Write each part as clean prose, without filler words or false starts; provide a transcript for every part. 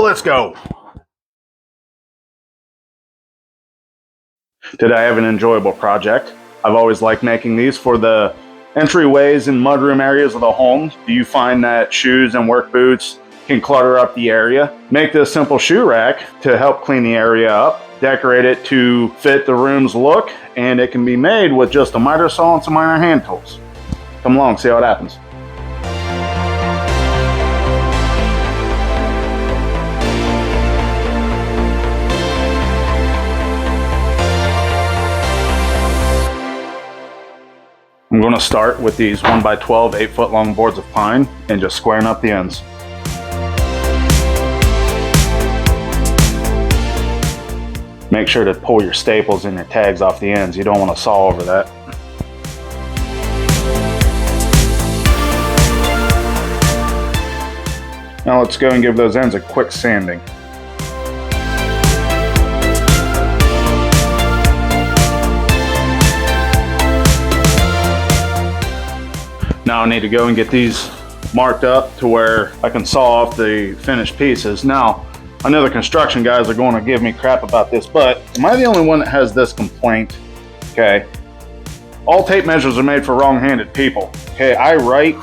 Woo, let's go. Today I have an enjoyable project. I've always liked making these for the entryways and mudroom areas of the home. Do you find that shoes and work boots can clutter up the area? Make this simple shoe rack to help clean the area up. Decorate it to fit the room's look, and it can be made with just a miter saw and some minor hand tools. Come along, see how it happens. I'm going to start with these 1x12 8-foot long boards of pine and just squaring up the ends. Make sure to pull your staples and your tags off the ends. You don't want to saw over that. Now let's go and give those ends a quick sanding. Now I need to go and get these marked up to where I can saw off the finished pieces. Now, I know the construction guys are going to give me crap about this, but am I the only one that has this complaint? Okay. All tape measures are made for wrong-handed people. Okay, I write,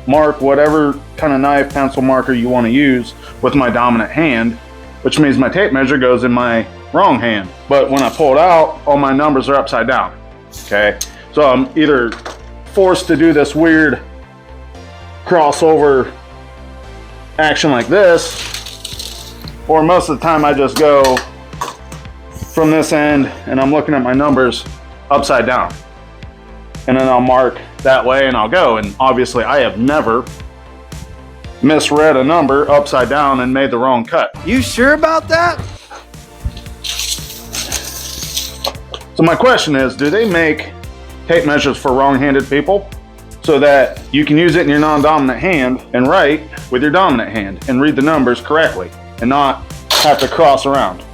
mark whatever kind of knife, pencil marker you want to use with my dominant hand, which means my tape measure goes in my wrong hand. But when I pull it out, all my numbers are upside down. Okay, so I'm either forced to do this weird crossover action like this, or most of the time I just go from this end and I'm looking at my numbers upside down, and then I'll mark that way and I'll go. And obviously I have never misread a number upside down and made the wrong cut. You sure about that? So my question is, do they make tape measures for wrong-handed people so that you can use it in your non-dominant hand and write with your dominant hand and read the numbers correctly and not have to cross around?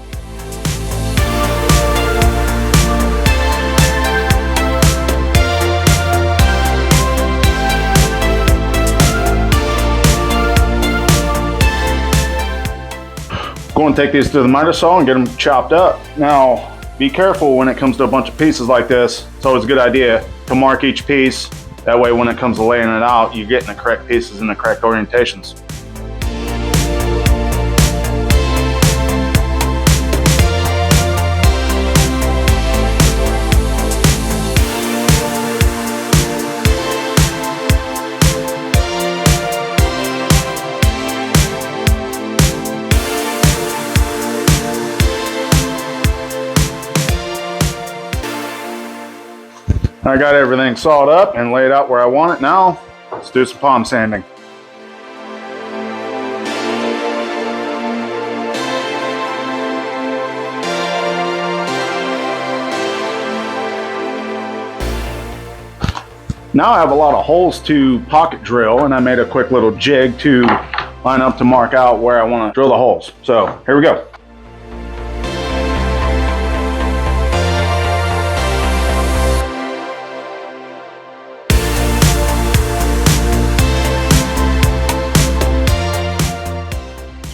Go and take these to the miter saw and get them chopped up. Now, be careful when it comes to a bunch of pieces like this. It's always a good idea to mark each piece. That way when it comes to laying it out, you're getting the correct pieces in the correct orientations. I got everything sawed up and laid out where I want it. Now, let's do some palm sanding. Now I have a lot of holes to pocket drill, and I made a quick little jig to line up to mark out where I want to drill the holes. So here we go.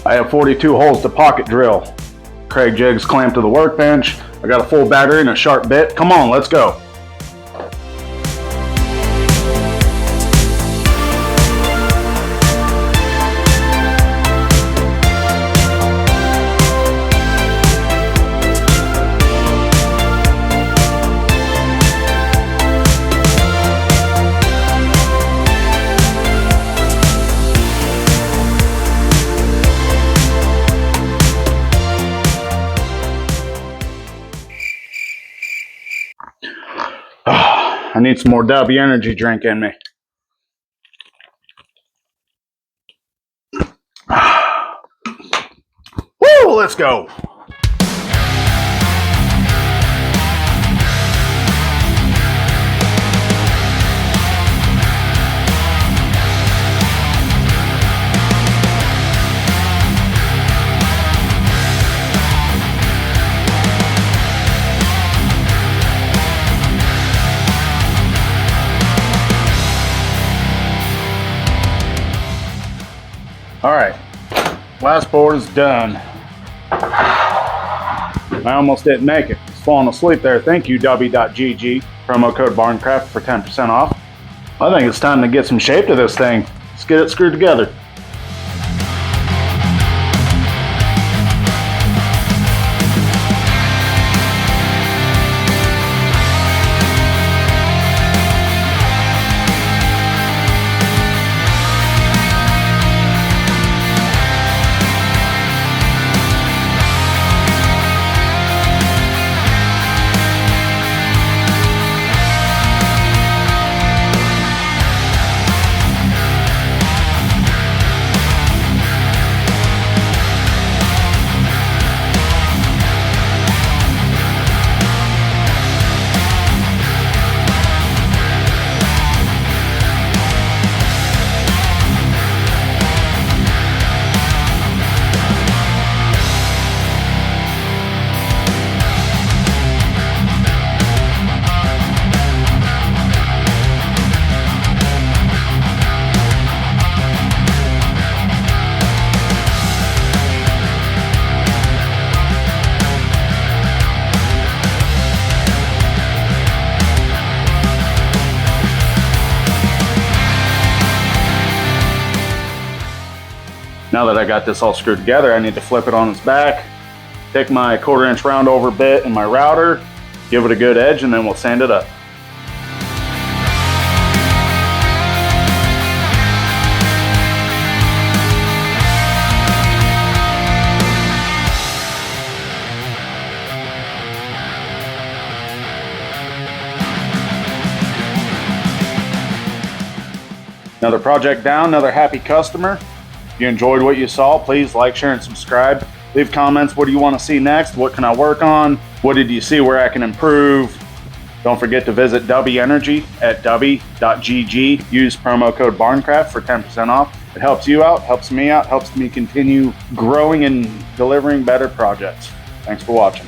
I have 42 holes to pocket drill. Craig jigs clamped to the workbench. I got a full battery and a sharp bit. Come on, let's go. I need some more Dubby Energy drink in me. Woo, let's go. All right, Last board is done. I almost didn't make it. I was falling asleep there. Thank you, Dubby.gg. Promo code BarnCraft for 10% off. I think it's time to get some shape to this thing. Let's get it screwed together. Now that I got this all screwed together, I need to flip it on its back, take my 1/4 inch round over bit and my router, give it a good edge, and then we'll sand it up. Another project down, another happy customer. If you enjoyed what you saw, please like, share, and subscribe. Leave comments. What do you want to see next? What can I work on? What did you see where I can improve? Don't forget to visit Dubby Energy at dubby.gg. Use promo code BarnCraft for 10% off. It helps you out, helps me out, helps me continue growing and delivering better projects. Thanks for watching.